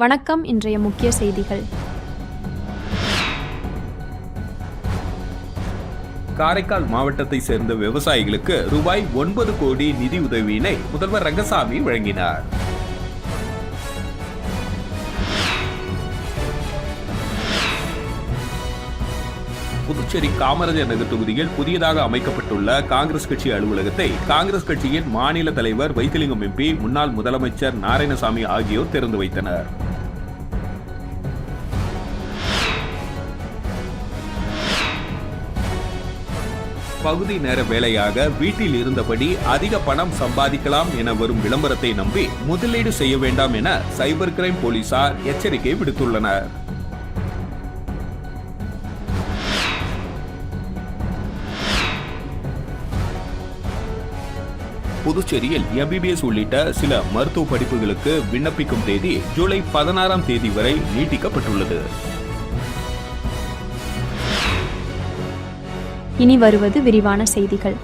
வணக்கம். இன்றைய முக்கிய செய்திகள். காரைக்கால் மாவட்டத்தை சேர்ந்த விவசாயிகளுக்கு ரூபாய் 9 கோடி நிதி உதவியினை முதல்வர் ரங்கசாமி வழங்கினார். புதுச்சேரி காமராஜர் நகர் தொகுதியில் புதியதாக அமைக்கப்பட்டுள்ள காங்கிரஸ் கட்சி அலுவலகத்தை காங்கிரஸ் கட்சியின் மாநில தலைவர் வைத்திலிங்கம் எம்பி, முன்னாள் முதலமைச்சர் நாராயணசாமி ஆகியோர் திறந்து வைத்தனர். பகுதி நேர வேலையாக வீட்டில் இருந்தபடி அதிக பணம் சம்பாதிக்கலாம் என வரும் விளம்பரத்தை நம்பி முதலீடு செய்ய வேண்டாம் என சைபர் கிரைம் போலீசார் எச்சரிக்கை விடுத்துள்ளனர். புதுச்சேரியில் MBBS உள்ளிட்ட சில மருத்துவ படிப்புகளுக்கு விண்ணப்பிக்கும் தேதி ஜூலை 16ஆம் தேதி வரை நீட்டிக்கப்பட்டுள்ளது. இனி வருவது விரிவான செய்திகள்.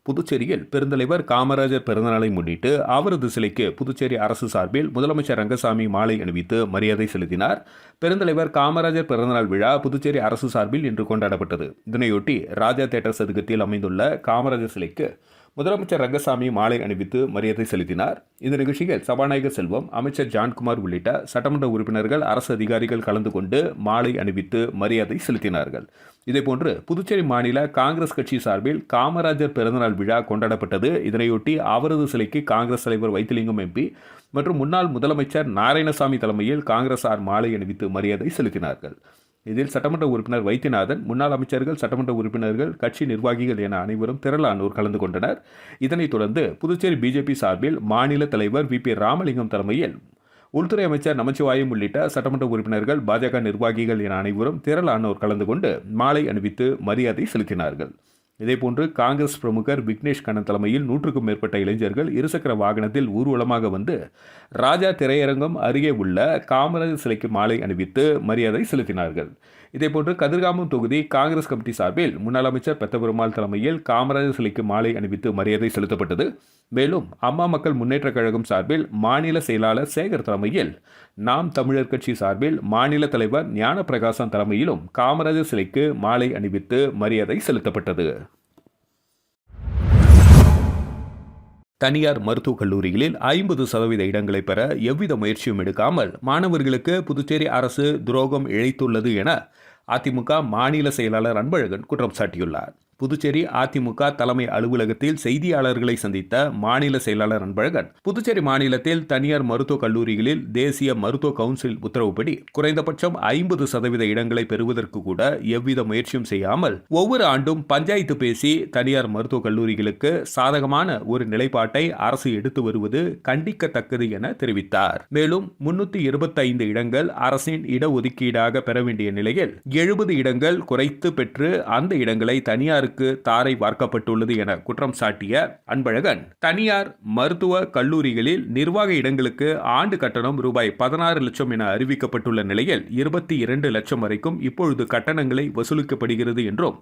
புதுச்சேரியில் பெருந்தலைவர் காமராஜர் பிறந்தநாளை முன்னிட்டு அவரது சிலைக்கு புதுச்சேரி அரசு சார்பில் முதலமைச்சர் ரங்கசாமி மாலை அணிவித்து மரியாதை செலுத்தினார். பெருந்தலைவர் காமராஜர் பிறந்தநாள் விழா புதுச்சேரி அரசு சார்பில் இன்று கொண்டாடப்பட்டது. இதனையொட்டி ராஜா தியேட்டர் சதுக்கத்தில் அமைந்துள்ள காமராஜர் சிலைக்கு முதலமைச்சர் ரங்கசாமி மாலை அணிவித்து மரியாதை செலுத்தினார். இந்த நிகழ்ச்சியில் சபாநாயகர் செல்வம், அமைச்சர் ஜான்குமார் உள்ளிட்ட சட்டமன்ற உறுப்பினர்கள், அரசு அதிகாரிகள் கலந்து கொண்டு மாலை அணிவித்து மரியாதை செலுத்தினார்கள். இதேபோன்று புதுச்சேரி மாநில காங்கிரஸ் கட்சி சார்பில் காமராஜர் பிறந்தநாள் விழா கொண்டாடப்பட்டது. இதனையொட்டி அவரது சிலைக்கு காங்கிரஸ் தலைவர் வைத்திலிங்கம் எம்பி மற்றும் முன்னாள் முதலமைச்சர் நாராயணசாமி தலைமையில் காங்கிரசார் மாலை அணிவித்து மரியாதை செலுத்தினார்கள். இதில் சட்டமன்ற உறுப்பினர் வைத்தியநாதன், முன்னாள் அமைச்சர்கள், சட்டமன்ற உறுப்பினர்கள், கட்சி நிர்வாகிகள் என அனைவரும் திரளானோர் கலந்து கொண்டனர். இதனைத் தொடர்ந்து புதுச்சேரி பிஜேபி சார்பில் மாநில தலைவர் VP ராமலிங்கம் தலைமையில் உள்துறை அமைச்சர் நமச்சிவாயம் உள்ளிட்ட சட்டமன்ற உறுப்பினர்கள், பாஜக நிர்வாகிகள் என அனைவரும் திரளானோர் கலந்து கொண்டு மாலை அணிவித்து மரியாதை செலுத்தினார்கள். இதேபோன்று காங்கிரஸ் பிரமுகர் விக்னேஷ் கண்ணன் தலைமையில் 100க்கும் மேற்பட்ட இளைஞர்கள் இருசக்கர வாகனத்தில் ஊர்வலமாக வந்து ராஜா திரையரங்கம் அருகே உள்ள காமராஜர் சிலைக்கு மாலை அணிவித்து மரியாதை செலுத்தினார்கள். இதேபோன்று கதிர்காமம் தொகுதி காங்கிரஸ் கமிட்டி சார்பில் முன்னாள் அமைச்சர் பெத்தபெருமாள் தலைமையில் காமராஜர் சிலைக்கு மாலை அணிவித்து மரியாதை செலுத்தப்பட்டது. மேலும் அம்மா மக்கள் முன்னேற்ற கழகம் சார்பில் மாநில செயலாளர் சேகர் தலைமையில், நாம் தமிழர் கட்சி சார்பில் மாநில தலைவர் ஞான பிரகாசம் தலைமையிலும் காமராஜர் சிலைக்கு மாலை அணிவித்து மரியாதை செலுத்தப்பட்டது. தனியார் மருத்துவக் கல்லூரிகளில் 50% இடங்களை பெற எவ்வித முயற்சியும் எடுக்காமல் மாணவர்களுக்கு புதுச்சேரி அரசு துரோகம் இழைத்துள்ளது என அதிமுக மாநில செயலாளர் அன்பழகன் குற்றம் சாட்டியுள்ளார். புதுச்சேரி அதிமுக தலைமை அலுவலகத்தில் செய்தியாளர்களை சந்தித்த மாநில செயலாளர் அன்பழகன், புதுச்சேரி மாநிலத்தில் தனியார் மருத்துவக் கல்லூரிகளில் தேசிய மருத்துவ கவுன்சில் உத்தரவுப்படி குறைந்தபட்சம் 50% இடங்களை பெறுவதற்கு கூட எவ்வித முயற்சியும் செய்யாமல் ஒவ்வொரு ஆண்டும் பஞ்சாயத்து பேசி தனியார் மருத்துவக் கல்லூரிகளுக்கு சாதகமான ஒரு நிலைப்பாட்டை அரசு எடுத்து வருவது கண்டிக்கத்தக்கது என தெரிவித்தார். மேலும் 325 இடங்கள் அரசின் இடஒதுக்கீடாக பெற வேண்டிய நிலையில் 70 இடங்கள் குறைத்து பெற்று அந்த இடங்களை தனியார் தாரை வார்க்கப்பட்டுள்ளது என குற்றம் சாட்டிய அன்பழகன், தனியார் மருத்துவ கல்லூரிகளில் நிர்வாக இடங்களுக்கு ஆண்டு கட்டணம் ரூபாய் 16 லட்சம் என அறிவிக்கப்பட்டுள்ள நிலையில் 22 லட்சம் வரைக்கும் இப்பொழுது கட்டணங்களை வசூலிக்கப்படுகிறது என்றும்,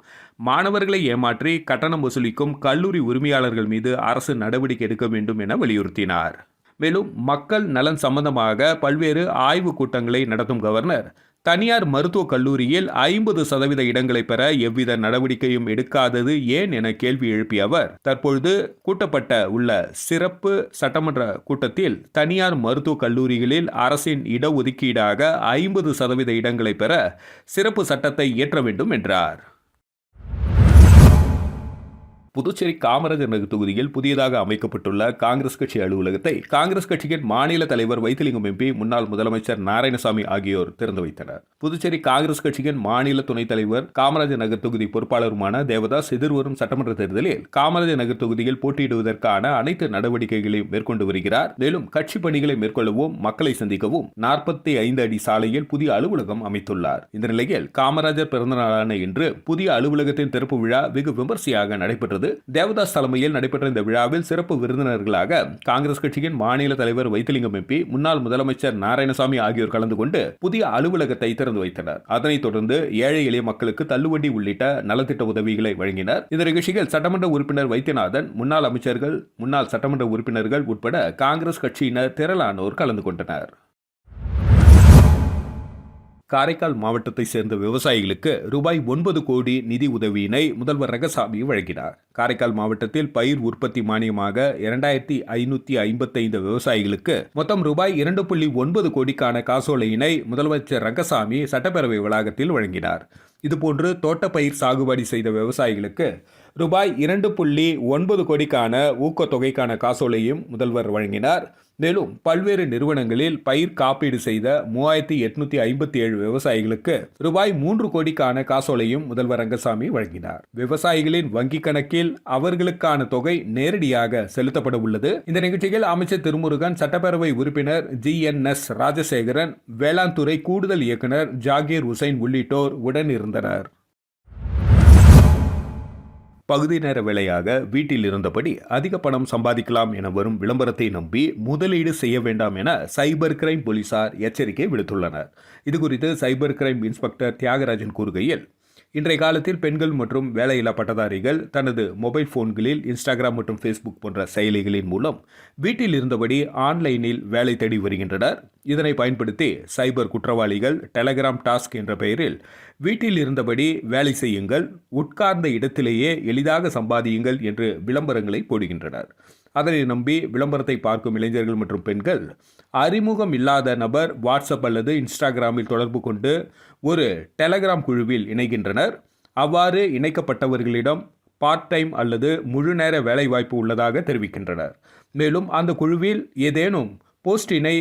மாணவர்களை ஏமாற்றி கட்டணம் வசூலிக்கும் கல்லூரி உரிமையாளர்கள் மீது அரசு நடவடிக்கை எடுக்க வேண்டும் என வலியுறுத்தினார். மேலும் மக்கள் நலன் சம்பந்தமாக பல்வேறு ஆய்வு கூட்டங்களை நடத்தும் கவர்னர், தனியார் மருத்துவக் கல்லூரியில் 50% இடங்களை பெற எவ்வித நடவடிக்கையும் எடுக்காதது ஏன் என கேள்வி எழுப்பிய அவர், தற்பொழுது கூட்டப்பட்ட உள்ள சிறப்பு சட்டமன்ற கூட்டத்தில் தனியார் மருத்துவக் கல்லூரிகளில் அரசின் இடஒதுக்கீடாக 50% இடங்களை பெற சிறப்பு சட்டத்தை இயற்ற வேண்டும் என்றார். புதுச்சேரி காமராஜர் நகர் தொகுதியில் புதியதாக அமைக்கப்பட்டுள்ள காங்கிரஸ் கட்சி அலுவலகத்தை காங்கிரஸ் கட்சியின் மாநில தலைவர் வைத்திலிங்கம் எம்பி, முன்னாள் முதலமைச்சர் நாராயணசாமி ஆகியோர் திறந்து வைத்தனர். புதுச்சேரி காங்கிரஸ் கட்சியின் மாநில துணைத் தலைவர், காமராஜர் நகர் தொகுதி பொறுப்பாளருமான தேவதாஸ் எதிர்வரும் சட்டமன்ற தேர்தலில் காமராஜர் நகர் தொகுதியில் போட்டியிடுவதற்கான அனைத்து நடவடிக்கைகளையும் மேற்கொண்டு வருகிறார். மேலும் கட்சி பணிகளை மேற்கொள்ளவும் மக்களை சந்திக்கவும் 45 அடி சாலையில் புதிய அலுவலகம் அமைத்துள்ளார். இந்த நிலையில் காமராஜர் பிறந்தநாளான இன்று புதிய அலுவலகத்தின் திறப்பு விழா வெகு விமர்சையாக நடைபெற்றது. தேவதாஸ் தலைமையில் நடைபெற்ற இந்த விழாவில் சிறப்பு விருந்தினர்களாக காங்கிரஸ் கட்சியின் மாநில தலைவர் வைத்திலிங்கம் எம்பி, முன்னாள் முதலமைச்சர் நாராயணசாமி ஆகியோர் கலந்து கொண்டு புதிய அலுவலகத்தை திறந்து வைத்தனர். அதனைத் தொடர்ந்து ஏழை எளிய மக்களுக்கு தள்ளுவண்டி உள்ளிட்ட நலத்திட்ட உதவிகளை வழங்கினர். இந்த நிகழ்ச்சியில் சட்டமன்ற உறுப்பினர் வைத்தியநாதன், முன்னாள் அமைச்சர்கள், முன்னாள் சட்டமன்ற உறுப்பினர்கள் உட்பட காங்கிரஸ் கட்சியினர் திரளானோர் கலந்து கொண்டனர். காரைக்கால் மாவட்டத்தை சேர்ந்த விவசாயிகளுக்கு ரூபாய் 9 கோடி நிதி உதவியினை முதல்வர் ரங்கசாமி வழங்கினார். காரைக்கால் மாவட்டத்தில் பயிர் உற்பத்தி மானியமாக 2555 விவசாயிகளுக்கு மொத்தம் ரூபாய் 2.9 கோடிக்கான காசோலையினை முதலமைச்சர் ரங்கசாமி சட்டப்பேரவை வளாகத்தில் வழங்கினார். இதுபோன்று தோட்டப்பயிர் சாகுபடி செய்த விவசாயிகளுக்கு ரூபாய் 2.9 கோடிக்கான ஊக்கத்தொகைக்கான காசோலையும் முதல்வர் வழங்கினார். மேலும் பல்வேறு நிறுவனங்களில் பயிர் காப்பீடு செய்த 3857 விவசாயிகளுக்கு ரூபாய் 3 கோடிக்கான காசோலையும் முதல்வர் ரங்கசாமி வழங்கினார். விவசாயிகளின் வங்கிக் கணக்கில் அவர்களுக்கான தொகை நேரடியாக செலுத்தப்பட உள்ளது. இந்த நிகழ்ச்சியில் அமைச்சர் திருமுருகன், சட்டப்பேரவை உறுப்பினர் GNS ராஜசேகரன், வேளாண் துறை கூடுதல் இயக்குனர் ஜாகீர் உசைன் உள்ளிட்டோர் உடன் இருந்தனர். பகுதி நேர வேலையாக வீட்டில் இருந்தபடி அதிக பணம் சம்பாதிக்கலாம் என வரும் விளம்பரத்தை நம்பி முதலீடு செய்ய வேண்டாம் என சைபர் கிரைம் போலீசார் எச்சரிக்கை விடுத்துள்ளனர். இதுகுறித்து சைபர் கிரைம் இன்ஸ்பெக்டர் தியாகராஜன் கூறுகையில், இன்றைய காலத்தில் பெண்கள் மற்றும் வேலையில்லா பட்டதாரிகள் தனது மொபைல் போன்களில் இன்ஸ்டாகிராம் மற்றும் ஃபேஸ்புக் போன்ற செயலிகளின் மூலம் வீட்டில் இருந்தபடி ஆன்லைனில் வேலை தேடி வருகின்றனர். இதனை பயன்படுத்தி சைபர் குற்றவாளிகள் டெலகிராம் டாஸ்க் என்ற பெயரில் வீட்டில் இருந்தபடி வேலை செய்யுங்கள், உட்கார்ந்த இடத்திலேயே எளிதாக சம்பாதியுங்கள் என்று விளம்பரங்களை போடுகின்றனர். அதனை நம்பி விளம்பரத்தை பார்க்கும் இளைஞர்கள் மற்றும் பெண்கள் அறிமுகம் இல்லாத நபர் வாட்ஸ்அப் அல்லது இன்ஸ்டாகிராமில் தொடர்பு கொண்டு ஒரு டெலகிராம் குழுவில் இணைகின்றனர். அவ்வாறு இணைக்கப்பட்டவர்களிடம் பார்ட் டைம் அல்லது முழு நேர வேலைவாய்ப்பு உள்ளதாக தெரிவிக்கின்றனர். மேலும் அந்த குழுவில் ஏதேனும் போஸ்டினை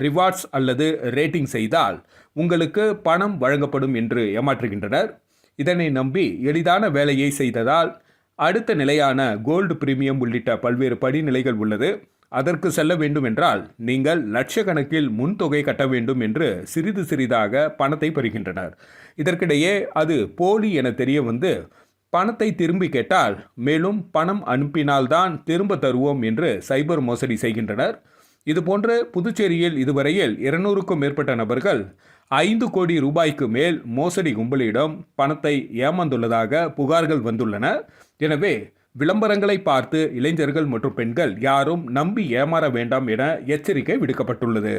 ரிவார்ட்ஸ் அல்லது ரேட்டிங் செய்தால் உங்களுக்கு பணம் வழங்கப்படும் என்று ஏமாற்றுகின்றனர். இதனை நம்பி எளிதான வேலையை செய்ததால் அடுத்த நிலையான கோல்டு பிரீமியம் உள்ளிட்ட பல்வேறு படிநிலைகள் உள்ளது. அதற்கு செல்ல வேண்டும் என்றால் நீங்கள் லட்சக்கணக்கில் முன்தொகை கட்ட வேண்டும் என்று சிறிது சிறிதாக பணத்தை பெறுகின்றனர். இதற்கிடையே அது போலி என தெரிய வந்து பணத்தை திரும்பி கேட்டால் மேலும் பணம் அனுப்பினால்தான் திரும்ப தருவோம் என்று சைபர் மோசடி செய்கின்றனர். இதுபோன்று புதுச்சேரியில் இதுவரையில் 200க்கும் மேற்பட்ட நபர்கள் 5 கோடி ரூபாய்க்கு மேல் மோசடி கும்பலிடம் பணத்தை ஏமாந்துள்ளதாக புகார்கள் வந்துள்ளன. எனவே விளம்பரங்களை பார்த்து இளைஞர்கள் மற்றும் பெண்கள் யாரும் நம்பி ஏமாற வேண்டாம் என எச்சரிக்கை விடுக்கப்பட்டுள்ளது.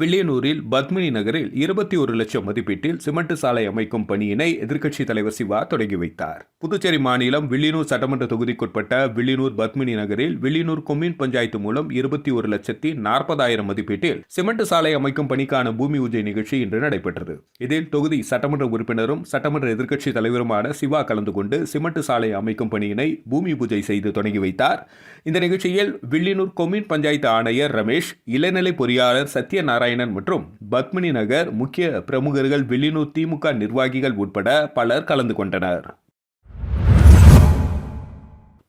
வில்லியனூரில் பத்மினி நகரில் 21 லட்சம் மதிப்பீட்டில் சிமெண்ட் சாலை அமைக்கும் பணியினை எதிர்க்கட்சித் தலைவர் சிவா தொடங்கி வைத்தார். புதுச்சேரி மாநிலம் வில்லியனூர் சட்டமன்ற தொகுதிக்குட்பட்ட வில்லியனூர் பத்மினி நகரில் வில்லியனூர் கொம்யூன் பஞ்சாயத்து மூலம் 21,40,000 மதிப்பீட்டில் சிமெண்ட் சாலை அமைக்கும் பணிக்கான பூமி பூஜை நிகழ்ச்சி இன்று நடைபெற்றது. இதில் தொகுதி சட்டமன்ற உறுப்பினரும் சட்டமன்ற எதிர்க்கட்சித் தலைவருமான சிவா கலந்து கொண்டு சிமெண்ட் சாலை அமைக்கும் பணியினை பூமி பூஜை செய்து தொடங்கி வைத்தார். இந்த நிகழ்ச்சியில் வில்லியனூர் கொம்யூன் பஞ்சாயத்து ஆணையர் ரமேஷ், இளநிலை பொறியாளர் சத்யநாராயணன் மற்றும் பத்மினி நகர் முக்கிய பிரமுகர்கள், வில்லியனூர் திமுக நிர்வாகிகள் உட்பட பலர் கலந்து கொண்டனர்.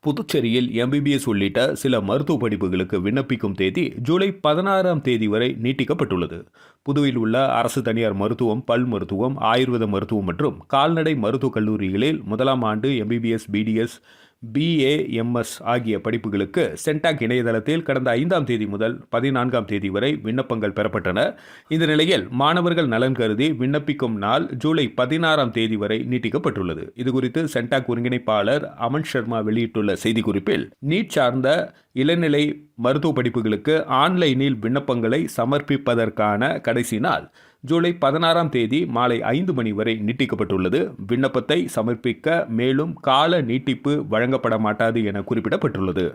புதுச்சேரியில் MBBS உள்ளிட்ட சில மருத்துவ படிப்புகளுக்கு விண்ணப்பிக்கும் தேதி ஜூலை 16ஆம் தேதி வரை நீட்டிக்கப்பட்டுள்ளது. புதுவையில் உள்ள அரசு தனியார் மருத்துவம், பல் மருத்துவம், ஆயுர்வேத மருத்துவம் மற்றும் கால்நடை மருத்துவக் கல்லூரிகளில் முதலாம் ஆண்டு MBBS, BDS, BAMS ஆகிய படிப்புகளுக்கு சென்டாக் இணையதளத்தில் கடந்த 5ஆம் தேதி முதல் 14ஆம் தேதி வரை விண்ணப்பங்கள் பெறப்பட்டன. இந்த நிலையில் மாணவர்கள் நலன் கருதி விண்ணப்பிக்கும் நாள் ஜூலை 16ஆம் தேதி வரை நீட்டிக்கப்பட்டுள்ளது. இதுகுறித்து சென்டாக் ஒருங்கிணைப்பாளர் அமன் சர்மா வெளியிட்டுள்ள செய்திக்குறிப்பில், நீட் சார்ந்த இளநிலை மருத்துவ படிப்புகளுக்கு ஆன்லைனில் விண்ணப்பங்களை சமர்ப்பிப்பதற்கான கடைசி நாள் ஜூலை 16ஆம் தேதி மாலை 5 மணி வரை நீட்டிக்கப்பட்டுள்ளது. விண்ணப்பத்தை சமர்ப்பிக்க மேலும் கால நீட்டிப்பு வழங்கப்பட மாட்டாது என குறிப்பிடப்பட்டுள்ளது.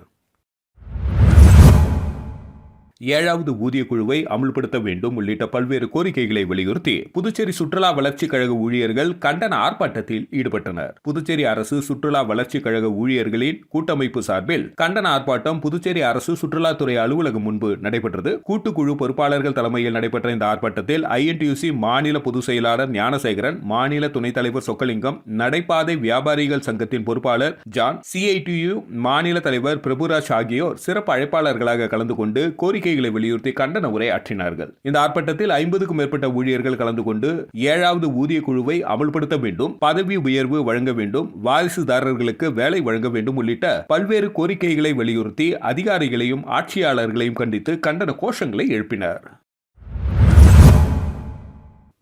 7வது ஊதிய குழுவை அமல்படுத்த வேண்டும் உள்ளிட்ட பல்வேறு கோரிக்கைகளை வலியுறுத்தி புதுச்சேரி சுற்றுலா வளர்ச்சிக் கழக ஊழியர்கள் கண்டன ஆர்ப்பாட்டத்தில் ஈடுபட்டனர். புதுச்சேரி அரசு சுற்றுலா வளர்ச்சிக் கழக ஊழியர்களின் கூட்டமைப்பு சார்பில் கண்டன ஆர்ப்பாட்டம் புதுச்சேரி அரசு சுற்றுலாத்துறை அலுவலகம் முன்பு நடைபெற்றது. கூட்டுக்குழு பொறுப்பாளர்கள் தலைமையில் நடைபெற்ற இந்த ஆர்ப்பாட்டத்தில் INTUC மாநில பொதுச் செயலாளர் ஞானசேகரன், மாநில துணைத் தலைவர் சொக்கலிங்கம், நடைபாதை வியாபாரிகள் சங்கத்தின் பொறுப்பாளர் ஜான், CITU மாநில தலைவர் பிரபுராஜ் ஆகியோர் சிறப்பு அழைப்பாளர்களாக கலந்து கொண்டு கோரிக்கைகளை வலியுறுத்தி கண்டன உரை ஆற்றினார்கள். இந்த ஆர்ப்பாட்டத்தில் 50க்கும் மேற்பட்ட ஊழியர்கள் கலந்து கொண்டு 7வது ஊதிய குழுவை அமல்படுத்த வேண்டும், பதவி உயர்வு வழங்க வேண்டும், வாரிசுதாரர்களுக்கு வேலை வழங்க வேண்டும் உள்ளிட்ட பல்வேறு கோரிக்கைகளை வலியுறுத்தி அதிகாரிகளையும் ஆட்சியாளர்களையும் கண்டித்து கண்டன கோஷங்களை எழுப்பினர்.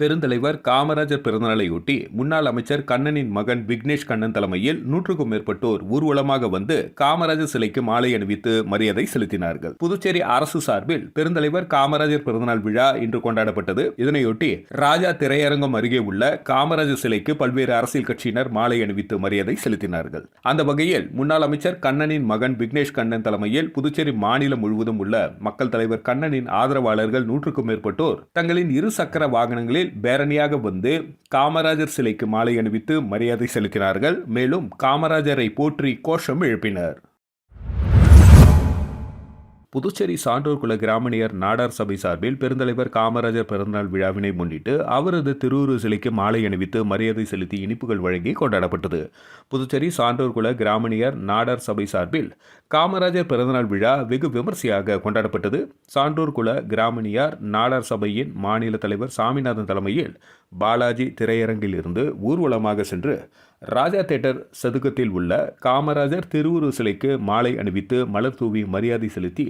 பெருந்தலைவர் காமராஜர் பிறந்தநாளையொட்டி முன்னாள் அமைச்சர் கண்ணனின் மகன் விக்னேஷ் கண்ணன் தலைமையில் 100க்கும் மேற்பட்டோர் ஊர்வலமாக வந்து காமராஜர் சிலைக்கு மாலை அணிவித்து மரியாதை செலுத்தினார்கள். புதுச்சேரி அரசு சார்பில் பெருந்தலைவர் காமராஜர் பிறந்தநாள் விழா இன்று கொண்டாடப்பட்டது. இதனையொட்டி ராஜா திரையரங்கம் அருகே உள்ள காமராஜர் சிலைக்கு பல்வேறு அரசியல் கட்சியினர் மாலை அணிவித்து மரியாதை செலுத்தினார்கள். அந்த வகையில் முன்னாள் அமைச்சர் கண்ணனின் மகன் விக்னேஷ் கண்ணன் தலைமையில் புதுச்சேரி மாநிலம் முழுவதும் உள்ள மக்கள் தலைவர் கண்ணனின் ஆதரவாளர்கள் 100க்கும் மேற்பட்டோர் தங்களின் இரு சக்கர வாகனங்களில் பேரணியாக வந்து காமராஜர் சிலைக்கு மாலை அணிவித்து மரியாதை செலுத்தினார்கள். மேலும் காமராஜரை போற்றி கோஷம் எழுப்பினர். புதுச்சேரி சான்றோர் குல கிராமணியர் நாடார் சபை சார்பில் பெருந்தலைவர் காமராஜர் பிறந்தநாள் விழாவினை முன்னிட்டு அவரது திருவுரு சிலைக்கு மாலை அணிவித்து மரியாதை செலுத்தி இனிப்புகள் வழங்கி கொண்டாடப்பட்டது. புதுச்சேரி சான்றோர் குல கிராமணியர் நாடார் சபை சார்பில் காமராஜர் பிறந்தநாள் விழா வெகு விமர்சையாக கொண்டாடப்பட்டது. சான்றோர் குல கிராமணியார் நாடார் சபையின் மாநில தலைவர் சாமிநாதன் தலைமையில் பாலாஜி திரையரங்கில் இருந்து ஊர்வலமாக சென்று ராஜா தியேட்டர் சதுக்கத்தில் உள்ள காமராஜர் திருவுரு சிலைக்கு மாலை அணிவித்து மலர் தூவி மரியாதை செலுத்தி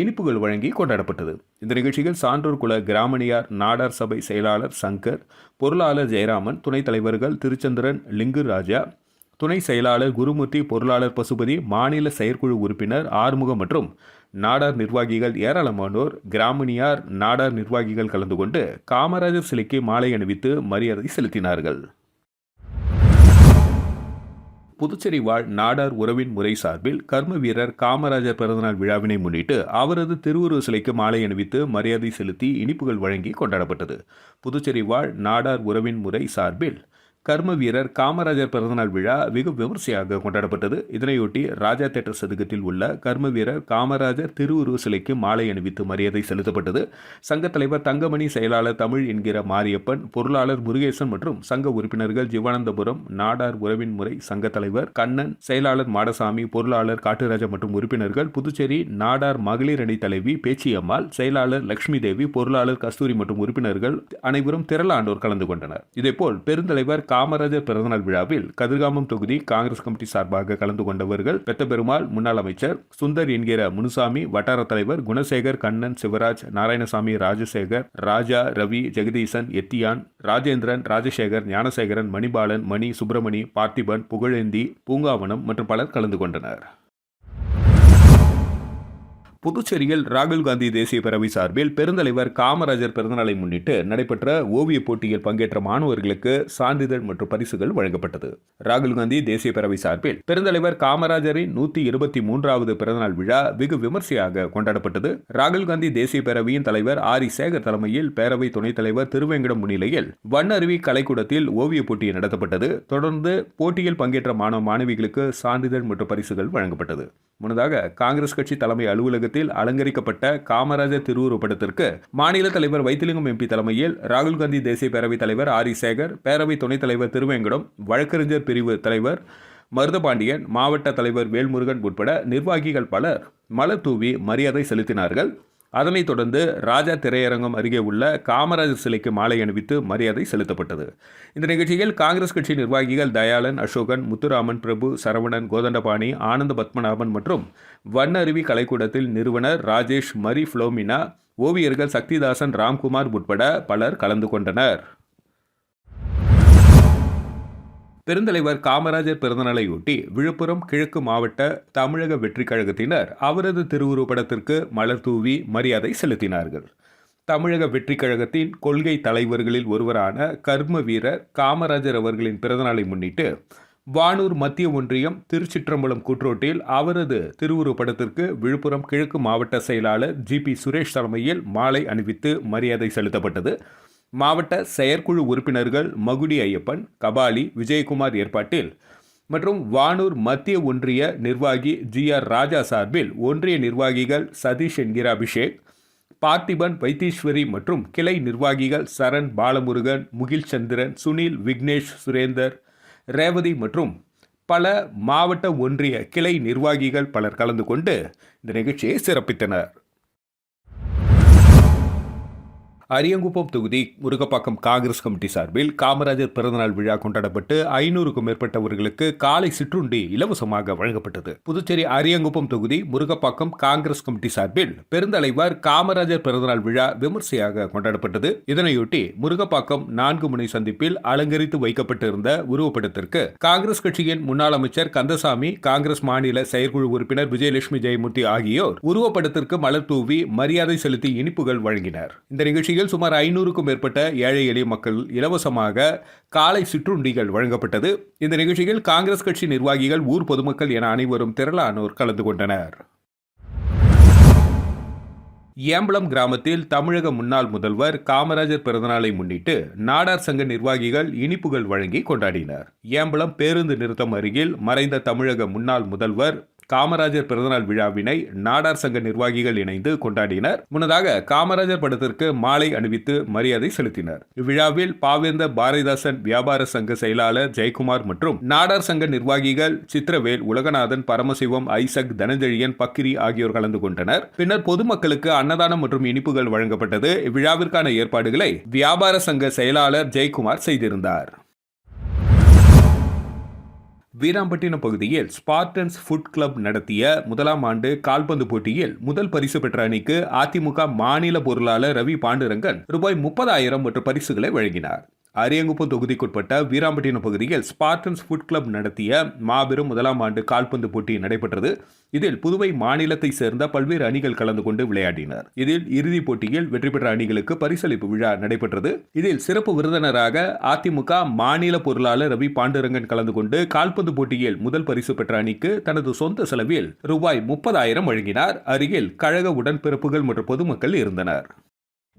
இனிப்புகள் வழங்கி கொண்டாடப்பட்டது. இந்த நிகழ்ச்சியில் சான்றோர் குல கிராமணியார் நாடார் சபை செயலாளர் சங்கர், பொருளாளர் ஜெயராமன், துணைத் தலைவர்கள் திருச்சந்திரன், லிங்கு ராஜா, துணை செயலாளர் குருமூர்த்தி, பொருளாளர் பசுபதி, மாநில செயற்குழு உறுப்பினர் ஆறுமுகம் மற்றும் நாடார் நிர்வாகிகள் ஏராளமானோர் கிராமணியார் நாடார் நிர்வாகிகள் கலந்து கொண்டு காமராஜர் சிலைக்கு மாலை அணிவித்து மரியாதை செலுத்தினார்கள். புதுச்சேரி வாழ் நாடார் உறவின் முறை சார்பில் கர்ம வீரர் காமராஜர் பிறந்தநாள் விழாவினை முன்னிட்டு அவரது திருவுருவ சிலைக்கு மாலை அணிவித்து மரியாதை செலுத்தி இனிப்புகள் வழங்கி கொண்டாடப்பட்டது. புதுச்சேரி வாழ் நாடார் உறவின் முறை சார்பில் கர்ம வீரர் காமராஜர் பிறந்தநாள் விழா வெகு விமர்சையாக கொண்டாடப்பட்டது. இதனையொட்டி ராஜா தியேட்டர் சதுக்கத்தில் உள்ள கர்ம வீரர் காமராஜர் திருவுருவ சிலைக்கு மாலை அணிவித்து மரியாதை செலுத்தப்பட்டது. சங்க தலைவர் தங்கமணி, செயலாளர் தமிழ் என்கிற மாரியப்பன், பொருளாளர் முருகேசன் மற்றும் சங்க உறுப்பினர்கள் ஜீவானந்தபுரம், நாடார் உறவின் முறை சங்க தலைவர் கண்ணன், செயலாளர் மாடசாமி, பொருளாளர் காட்டுராஜா மற்றும் உறுப்பினர்கள், புதுச்சேரி நாடார் மகளிர் அணி தலைவி பேச்சியம்மாள், செயலாளர் லட்சுமி தேவி, பொருளாளர் கஸ்தூரி மற்றும் உறுப்பினர்கள் அனைவரும் திரளானோர் கலந்து கொண்டனர். இதேபோல் பெருந்தலைவர் காமராஜர் பிறந்தநாள் விழாவில் கதிர்காமம் தொகுதி காங்கிரஸ் கமிட்டி சார்பாக கலந்து கொண்டவர்கள் பெத்த பெருமாள், முன்னாள் அமைச்சர் சுந்தர் என்கிற முனுசாமி, வட்டார தலைவர் குணசேகர், கண்ணன், சிவராஜ், நாராயணசாமி, ராஜசேகர், ராஜா, ரவி, ஜெகதீசன், எத்தியான், ராஜேந்திரன், ராஜசேகர், ஞானசேகரன், மணிபாலன், மணி, சுப்பிரமணி, பார்த்திபன், புகழேந்தி, பூங்காவனம் மற்றும் பலர் கலந்து கொண்டனர். புதுச்சேரியில் ராகுல் காந்தி தேசிய பேரவை சார்பில் பெருந்தலைவர் காமராஜர் பிறந்தநாளை முன்னிட்டு நடைபெற்ற ஓவியப் போட்டியில் பங்கேற்ற மாணவர்களுக்கு சான்றிதழ் மற்றும் பரிசுகள் வழங்கப்பட்டது. ராகுல் காந்தி தேசிய பேரவை சார்பில் பெருந்தலைவர் காமராஜரின் 123வது பிறந்தநாள் விழா வெகு விமர்சையாக கொண்டாடப்பட்டது. ராகுல் காந்தி தேசிய பேரவையின் தலைவர் ஆரி சேகர் தலைமையில் பேரவை துணைத் தலைவர் திருவேங்கடம் முன்னிலையில் வண்ணருவி கலைக்கூடத்தில் ஓவியப் போட்டி நடத்தப்பட்டது. தொடர்ந்து போட்டியில் பங்கேற்ற மாணவ மாணவிகளுக்கு சான்றிதழ் மற்றும் பரிசுகள் வழங்கப்பட்டது. முன்னதாக காங்கிரஸ் கட்சி தலைமை அலுவலகத்தில் அலங்கரிக்கப்பட்ட காமராஜர் திருவுருவப் படத்திற்கு மாநில தலைவர் வைத்திலிங்கம் எம்பி தலைமையில் ராகுல் காந்தி தேசிய பேரவைத் தலைவர் ஆரி சேகர், பேரவை துணைத் தலைவர் திருவேங்கடம், வழக்கறிஞர் பிரிவு தலைவர் மருதபாண்டியன், மாவட்ட தலைவர் வேல்முருகன் உட்பட நிர்வாகிகள் பலர் மலர் தூவி மரியாதை செலுத்தினார்கள். அதனைத் தொடர்ந்து ராஜா திரையரங்கம் அருகே உள்ள காமராஜர் சிலைக்கு மாலை அணிவித்து மரியாதை செலுத்தப்பட்டது. இந்த நிகழ்ச்சியில் காங்கிரஸ் கட்சி நிர்வாகிகள் தயாளன், அசோகன், முத்துராமன், பிரபு, சரவணன், கோதண்டபாணி, ஆனந்த பத்மநாபன் மற்றும் வண்ணருவி கலைக்கூடத்தில் நிறுவனர் ராஜேஷ், மரி புளோமினா, ஓவியர்கள் சக்திதாசன், ராம்குமார் உட்பட பலர் கலந்து கொண்டனர். பெருந்தலைவர் காமராஜர் பிறந்தநாளையொட்டி விழுப்புரம் கிழக்கு மாவட்ட தமிழக வெற்றி கழகத்தினர் அவரது திருவுருவப்படத்திற்கு மலர் தூவி மரியாதை செலுத்தினார்கள். தமிழக வெற்றி கழகத்தின் கொள்கை தலைவர்களில் ஒருவரான கர்ம வீரர் காமராஜர் அவர்களின் பிறந்தநாளை முன்னிட்டு வானூர் மத்திய ஒன்றியம் திருச்சிற்றம்பலம் கூட்ரோட்டில் அவரது திருவுருவப்படத்திற்கு விழுப்புரம் கிழக்கு மாவட்ட செயலாளர் ஜி.பி. சுரேஷ் தலைமையில் மாலை அணிவித்து மரியாதை செலுத்தப்பட்டது. மாவட்ட செயற்குழு உறுப்பினர்கள் மகுடி ஐயப்பன், கபாலி, விஜயகுமார் ஏற்பாட்டில் மற்றும் வானூர் மத்திய ஒன்றிய நிர்வாகி ஜி.ஆர். ராஜா சார்பில் ஒன்றிய நிர்வாகிகள் சதீஷ் என்கிற அபிஷேக், பார்த்திபன், வைத்தீஸ்வரி மற்றும் கிளை நிர்வாகிகள் சரண், பாலமுருகன், முகில் சந்திரன், சுனில், விக்னேஷ், சுரேந்தர், ரேவதி மற்றும் பல மாவட்ட ஒன்றிய கிளை நிர்வாகிகள் பலர் கலந்து கொண்டு இந்த நிகழ்ச்சியை சிறப்பித்தனர். அரியங்குப்பம் தொகுதி முருகப்பாக்கம் காங்கிரஸ் கமிட்டி சார்பில் காமராஜர் பிறந்தநாள் விழா கொண்டாடப்பட்டு 500க்கும் மேற்பட்டவர்களுக்கு காலை சிற்றுண்டி இலவசமாக வழங்கப்பட்டது. புதுச்சேரி அரியங்குப்பம் தொகுதி முருகப்பாக்கம் காங்கிரஸ் கமிட்டி சார்பில் பெருந்தலைவர் காமராஜர் பிறந்தநாள் விழா விமர்சையாக கொண்டாடப்பட்டது. இதனையொட்டி முருகப்பாக்கம் 4 முனை சந்திப்பில் அலங்கரித்து வைக்கப்பட்டிருந்த உருவப்படத்திற்கு காங்கிரஸ் கட்சியின் முன்னாள் அமைச்சர் கந்தசாமி, காங்கிரஸ் மாநில செயற்குழு உறுப்பினர் விஜயலட்சுமி ஜெயமூர்த்தி ஆகியோர் உருவப்படத்திற்கு மலர் தூவி மரியாதை செலுத்தி இனிப்புகள் வழங்கினர். இந்த நிகழ்ச்சியில் சுமார் 500க்கும் மேற்பட்ட ஏழை எளிய மக்கள் இலவசமாக காலை சிற்றுண்டிகள் வழங்கப்பட்டது. இந்த நிகழ்ச்சியில் காங்கிரஸ் கட்சி நிர்வாகிகள், ஊர் பொதுமக்கள் என அனைவரும் திரளானோர் கலந்து கொண்டனர். ஏம்பலம் கிராமத்தில் தமிழக முன்னாள் முதல்வர் காமராஜர் பிறந்தநாளை முன்னிட்டு நாடார் சங்க நிர்வாகிகள் இனிப்புகள் வழங்கி கொண்டாடினர். ஏம்பலம் பேருந்து நிறுத்தம் அருகில் மறைந்த தமிழக முன்னாள் முதல்வர் காமராஜர் பிறந்தநாள் விழாவினை நாடார் சங்க நிர்வாகிகள் இணைந்து கொண்டாடினர். முன்னதாக காமராஜர் படத்திற்கு மாலை அணிவித்து மரியாதை செலுத்தினர். இவ்விழாவில் பாவேந்தர் பாரதிதாசன் வியாபார சங்க செயலாளர் ஜெயக்குமார் மற்றும் நாடார் சங்க நிர்வாகிகள் சித்திரவேல், உலகநாதன், பரமசிவம், ஐசக், தனஞ்செழியன், பக்கிரி ஆகியோர் கலந்து கொண்டனர். பின்னர் பொதுமக்களுக்கு அன்னதானம் மற்றும் இனிப்புகள் வழங்கப்பட்டது. இவ்விழாவிற்கான ஏற்பாடுகளை வியாபார சங்க செயலாளர் ஜெயக்குமார் செய்திருந்தார். வீராம்பட்டினம் பகுதியில் ஸ்பார்டன்ஸ் ஃபுட் கிளப் நடத்திய முதலாம் ஆண்டு கால்பந்து போட்டியில் முதல் பரிசு பெற்ற அணிக்கு அதிமுக மாநில பொருளாளர் ரவி பாண்டுரங்கன் ரூபாய் 30,000 மற்றும் பரிசுகளை வழங்கினார். அரியங்குப்பம் தொகுதிக்குட்பட்ட வீராம்பட்டினம் பகுதியில் ஸ்பார்டன்ஸ் ஃபுட் கிளப் நடத்திய மாபெரும் முதலாம் ஆண்டு கால்பந்து போட்டி நடைபெற்றது. இதில் புதுவை மாநிலத்தை சேர்ந்த பல்வேறு அணிகள் கலந்து கொண்டு விளையாடினர். இதில் இறுதிப் போட்டியில் வெற்றி பெற்ற அணிகளுக்கு பரிசளிப்பு விழா நடைபெற்றது. இதில் சிறப்பு விருந்தினராக அதிமுக மாநில பொருளாளர் ரவி பாண்டுரங்கன் கலந்து கொண்டு கால்பந்து போட்டியில் முதல் பரிசு பெற்ற அணிக்கு தனது சொந்த செலவில் ரூபாய் 30,000 வழங்கினார். அருகில் கழக உடன்பிறப்புகள் மற்றும் பொதுமக்கள் இருந்தனர்.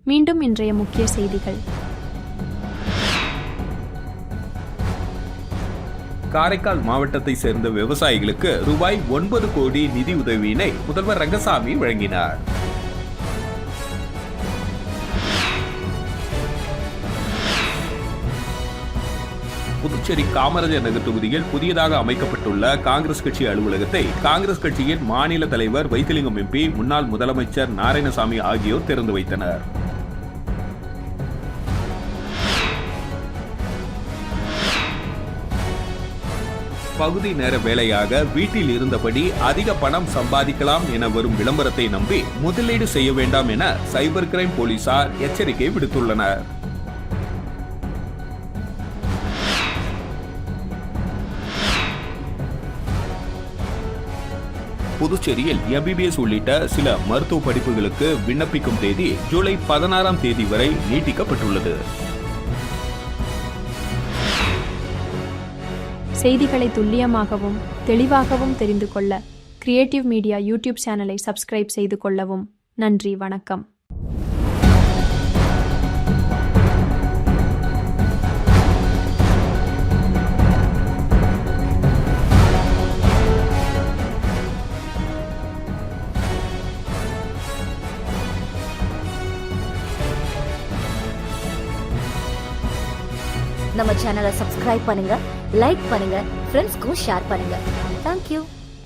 மீண்டும் இன்றைய முக்கிய செய்திகள். காரைக்கால் மாவட்டத்தை சேர்ந்த விவசாயிகளுக்கு ரூபாய் 9 கோடி நிதி உதவியினை முதல்வர் ரங்கசாமி வழங்கினார். புதுச்சேரி காமராஜர் நகர் தொகுதியில் புதியதாக அமைக்கப்பட்டுள்ள காங்கிரஸ் கட்சி அலுவலகத்தை காங்கிரஸ் கட்சியின் மாநில தலைவர் வைத்திலிங்கம் எம்பி, முன்னாள் முதலமைச்சர் நாராயணசாமி ஆகியோர் திறந்து வைத்தனர். பகுதி நேர வேலையாக வீட்டில் இருந்தபடி அதிக பணம் சம்பாதிக்கலாம் என வரும் விளம்பரத்தை நம்பி முதலீடு செய்ய வேண்டாம் என சைபர் கிரைம் போலீசார் எச்சரிக்கை விடுத்துள்ளனர். புதுச்சேரியில் MBBS உள்ளிட்ட சில மருத்துவ படிப்புகளுக்கு விண்ணப்பிக்கும் தேதி ஜூலை 16ஆம் தேதி வரை நீட்டிக்கப்பட்டுள்ளது. செய்திகளை துல்லியமாகவும் தெளிவாகவும் தெரிந்து கொள்ள கிரியேட்டிவ் மீடியா யூடியூப் சேனலை சப்ஸ்கிரைப் செய்து கொள்ளவும். நன்றி, வணக்கம். நம்ம சேனலை சப்ஸ்கிரைப் பண்ணுங்க, லைக் பண்ணுங்க, ஃப்ரெண்ட்ஸ்க்கும் ஷேர் பண்ணுங்க. தேங்க்யூ.